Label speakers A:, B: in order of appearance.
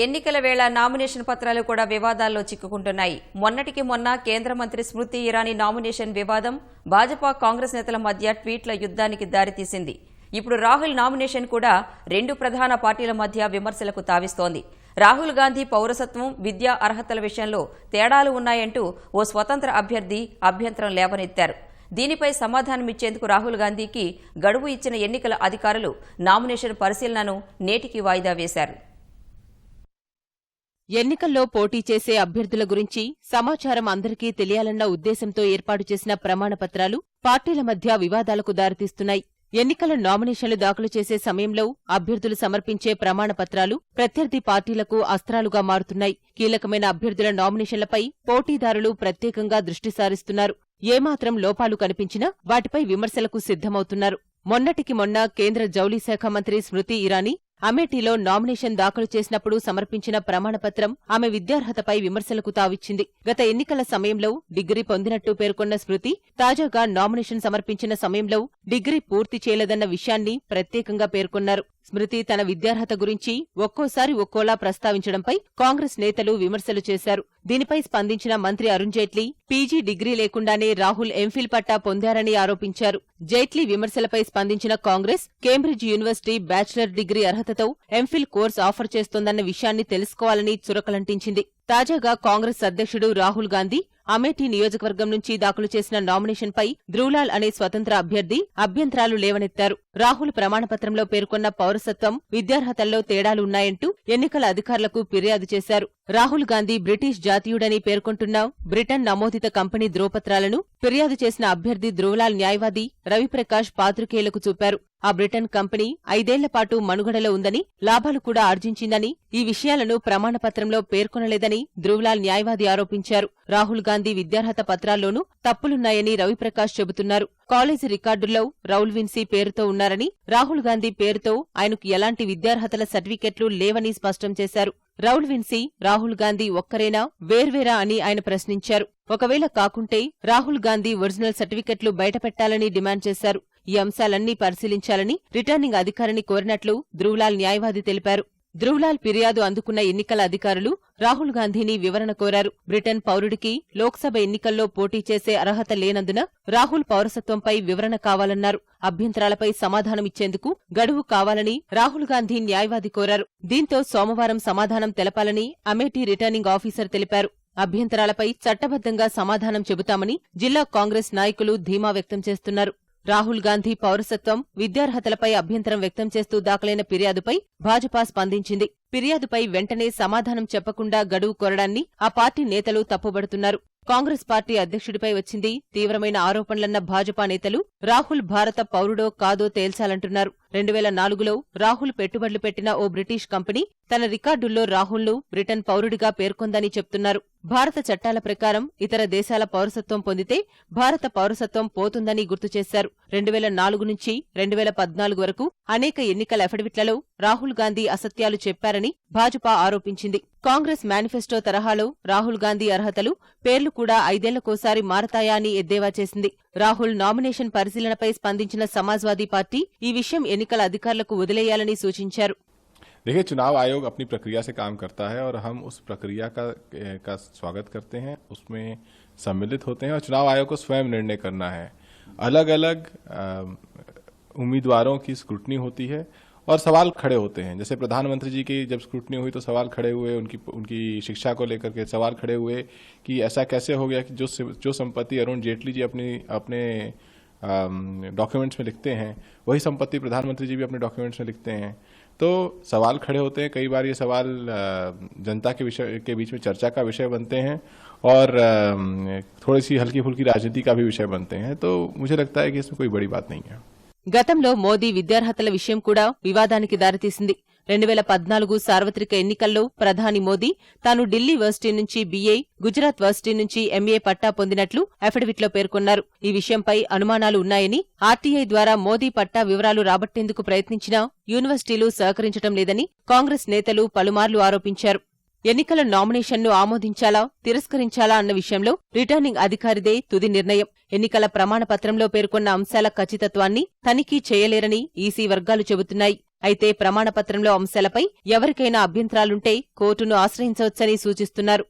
A: ఎన్నికల వేళ నామినేషన్ పత్రాలు కూడా వివాదాల్లో చిక్కుకుంటున్నాయి. మొన్నటికి మొన్న కేంద్ర మంత్రి స్మృతి ఇరానీ నామినేషన్ వివాదం భాజపా కాంగ్రెస్ నేతల మధ్య ట్వీట్ల యుద్ధానికి దారితీసింది. ఇప్పుడు రాహుల్ నామినేషన్ కూడా రెండు ప్రధాన పార్టీల మధ్య విమర్శలకు తావిస్తోంది. రాహుల్ గాంధీ పౌరసత్వం, విద్యా అర్హతల విషయంలో తేడాలు ఉన్నాయంటూ ఓ స్వతంత్ర అభ్యర్థి అభ్యంతరం లేవనెత్తారు. దీనిపై సమాధానమిచ్చేందుకు రాహుల్ గాంధీకి గడువు ఇచ్చిన ఎన్నికల అధికారులు నామినేషన్ పరిశీలనను నేటికి వాయిదా వేశారు.
B: ఎన్నికల్లో పోటీ చేసే అభ్యర్థుల గురించి సమాచారం అందరికీ తెలియాలన్న ఉద్దేశంతో ఏర్పాటు చేసిన ప్రమాణపత్రాలు పార్టీల మధ్య వివాదాలకు దారితీస్తున్నాయి. ఎన్నికల నామినేషన్లు దాఖలు చేసే సమయంలో అభ్యర్థులు సమర్పించే ప్రమాణపత్రాలు ప్రత్యర్థి పార్టీలకు అస్త్రాలుగా మారుతున్నాయి. కీలకమైన అభ్యర్థుల నామినేషన్లపై పోటీదారులు ప్రత్యేకంగా దృష్టి సారిస్తున్నారు. ఏమాత్రం లోపాలు కనిపించినా వాటిపై విమర్శలకు సిద్ధమవుతున్నారు. మొన్నటికి మొన్న కేంద్ర జౌళి శాఖ మంత్రి స్మృతి ఇరానీ అమేఠీలో నామినేషన్ దాఖలు చేసినప్పుడు సమర్పించిన ప్రమాణపత్రం ఆమె విద్యార్హతపై విమర్శలకు తావిచ్చింది. గత ఎన్నికల సమయంలో డిగ్రీ పొందినట్టు పేర్కొన్న స్మృతి తాజాగా నామినేషన్ సమర్పించిన సమయంలో డిగ్రీ పూర్తి చేయలేదన్న విషయాన్ని ప్రత్యేకంగా పేర్కొన్నారు. స్మృతి తన విద్యార్హత గురించి ఒక్కోసారి ఒక్కోలా ప్రస్తావించడంపై కాంగ్రెస్ నేతలు విమర్శలు చేశారు. దీనిపై స్పందించిన మంత్రి అరుణ్ జైట్లీ పీజీ డిగ్రీ లేకుండానే రాహుల్ ఎంఫిల్ పట్టా పొందారని ఆరోపించారు. జైట్లీ విమర్శలపై స్పందించిన Congress Cambridge university bachelor degree అర్హతతో ఎంఫిల్ కోర్సు ఆఫర్ చేస్తోందన్న విషయాన్ని తెలుసుకోవాలని చురకలంటించింది. తాజాగా కాంగ్రెస్ అధ్యక్షుడు రాహుల్ గాంధీ అమేఠీ నియోజకవర్గం నుంచి దాఖలు చేసిన నామినేషన్పై ధ్రువ్లాల్ అనే స్వతంత్ర అభ్యర్థి అభ్యంతరాలు లేవనెత్తారు. రాహుల్ ప్రమాణపత్రంలో పేర్కొన్న పౌరసత్వం, విద్యార్హతల్లో తేడాలున్నాయంటూ ఎన్నికల అధికారులకు ఫిర్యాదు చేశారు. రాహుల్ గాంధీ బ్రిటిష్ జాతీయుడని పేర్కొంటున్న బ్రిటన్ నమోదిత కంపెనీ ధ్రువపత్రాలను ఫిర్యాదు చేసిన అభ్యర్థి ధ్రువ్లాల్ న్యాయవాది రవిప్రకాష్ పాత్రికేయులకు చూపారు. ఆ బ్రిటన్ కంపెనీ 5 ఏళ్ల పాటు మనుగడలో ఉందని, లాభాలు కూడా ఆర్జించిందని, ఈ విషయాలను ప్రమాణపత్రంలో పేర్కొనలేదని ధ్రువ్లాల్ న్యాయవాది ఆరోపించారు. రాహుల్ గాంధీ విద్యార్హత పత్రాల్లోనూ తప్పులున్నాయని రవిప్రకాష్ చెబుతున్నారు. కాలేజీ రికార్డుల్లో రౌల్ విన్సీ పేరుతో ఉన్నారని, రాహుల్ గాంధీ పేరుతో ఆయనకు ఎలాంటి విద్యార్హతల సర్టిఫికెట్లు లేవని స్పష్టం చేశారు. రౌల్ విన్సీ, రాహుల్ గాంధీ ఒక్కరేనా, వేర్వేరా అని ఆయన ప్రశ్నించారు. ఒకవేళ కాకుంటే రాహుల్ గాంధీ ఒరిజినల్ సర్టిఫికెట్లు బయటపెట్టాలని డిమాండ్ చేశారు. ఈ అంశాలన్నీ పరిశీలించాలని రిటర్నింగ్ అధికారిని కోరినట్లు ధ్రువ్లాల్ న్యాయవాది తెలిపారు. ధ్రువ్లాల్ ఫిర్యాదు అందుకున్న ఎన్నికల అధికారులు రాహుల్ గాంధీని వివరణ కోరారు. బ్రిటన్ పౌరుడికి లోక్సభ ఎన్నికల్లో పోటీ చేసే అర్హత లేనందున రాహుల్ పౌరసత్వంపై వివరణ కావాలన్నారు. అభ్యంతరాలపై సమాధానమిచ్చేందుకు గడువు కావాలని రాహుల్ గాంధీ న్యాయవాది కోరారు. దీంతో సోమవారం సమాధానం తెలపాలని అమేఠీ రిటర్నింగ్ ఆఫీసర్ తెలిపారు. అభ్యంతరాలపై చట్టబద్దంగా సమాధానం చెబుతామని జిల్లా కాంగ్రెస్ నాయకులు ధీమా వ్యక్తం చేస్తున్నారు. రాహుల్ గాంధీ పౌరసత్వం, విద్యార్హతలపై అభ్యంతరం వ్యక్తం చేస్తూ దాఖలైన ఫిర్యాదుపై భాజపా స్పందించింది. ఫిర్యాదుపై వెంటనే సమాధానం చెప్పకుండా గడువు కోరడాన్ని ఆ పార్టీ నేతలు తప్పుబడుతున్నారు. కాంగ్రెస్ పార్టీ అధ్యక్షుడిపై వచ్చింది తీవ్రమైన ఆరోపణలన్న భాజపా నేతలు రాహుల్ భారత పౌరుడో కాదో తేల్చాలంటున్నారు. 2004లో రాహుల్ పెట్టుబడులు పెట్టిన ఓ బ్రిటిష్ కంపెనీ తన రికార్డుల్లో రాహుల్ను బ్రిటన్ పౌరుడిగా పేర్కొందని చెప్తున్నారు. భారత చట్టాల ప్రకారం ఇతర దేశాల పౌరసత్వం పొందితే భారత పౌరసత్వం పోతుందని గుర్తు చేశారు. 2004 నుంచి 2014 వరకు అనేక ఎన్నికల అఫిడవిట్లలో రాహుల్ గాంధీ అసత్యాలు చెప్పారని భాజపా ఆరోపించింది. కాంగ్రెస్ మేనిఫెస్టో తరహాలో రాహుల్ గాంధీ అర్హతలు, పేర్లు కూడా 5 ఏళ్లకోసారి మారతాయా అని ఎద్దేవా చేసింది. రాహుల్ నామినేషన్ పరిశీలనపై స్పందించిన సమాజ్వాదీ పార్టీ ఈ విషయం ఎన్నికల అధికారులకు వదిలేయాలని సూచించారు.
C: देखिए, चुनाव आयोग अपनी प्रक्रिया से काम करता है और हम उस प्रक्रिया का स्वागत करते हैं, उसमें सम्मिलित होते हैं और चुनाव आयोग को स्वयं निर्णय करना है. अलग अलग उम्मीदवारों की स्क्रूटनी होती है और सवाल खड़े होते हैं. जैसे प्रधानमंत्री जी की जब स्क्रूटनी हुई तो सवाल खड़े हुए, उनकी शिक्षा को लेकर के सवाल खड़े हुए कि ऐसा कैसे हो गया कि जो संपत्ति अरुण जेटली जी अपने डॉक्यूमेंट्स में लिखते हैं वही संपत्ति प्रधानमंत्री जी भी अपने डॉक्यूमेंट्स में लिखते हैं. तो सवाल खड़े होते हैं. कई बार ये सवाल जनता के बीच में चर्चा का विषय बनते हैं और थोड़ी सी हल्की फुल्की राजनीति का भी विषय बनते हैं. तो मुझे लगता है कि इसमें कोई बड़ी बात नहीं है.
B: గతంలో మోదీ విద్యార్హతల విషయం కూడా వివాదానికి దారితీసింది. 2014 సార్వత్రిక ఎన్నికల్లో ప్రధాని మోదీ తాను ఢిల్లీ వర్సిటీ నుంచి బీఏ, గుజరాత్ వర్సిటీ నుంచి ఎంఏ పట్టా పొందినట్లు అఫిడవిట్లో పేర్కొన్నారు. ఈ విషయంపై అనుమానాలు ఉన్నాయని, ఆర్టీఐ ద్వారా మోదీ పట్టా వివరాలు రాబట్టేందుకు ప్రయత్నించినా యూనివర్సిటీలు సహకరించడం లేదని కాంగ్రెస్ నేతలు పలుమార్లు ఆరోపించారు. ఎన్నికల నామినేషన్ను ఆమోదించాలా, తిరస్కరించాలా అన్న విషయంలో రిటర్నింగ్ అధికారిదే తుది నిర్ణయం. ఎన్నికల ప్రమాణపత్రంలో పేర్కొన్న అంశాల ఖచ్చితత్వాన్ని తనిఖీ చేయలేరని ఈసీ వర్గాలు చెబుతున్నాయి. అయితే ప్రమాణపత్రంలో అంశాలపై ఎవరికైనా అభ్యంతరాలుంటే కోర్టును ఆశ్రయించవచ్చని సూచిస్తున్నారు.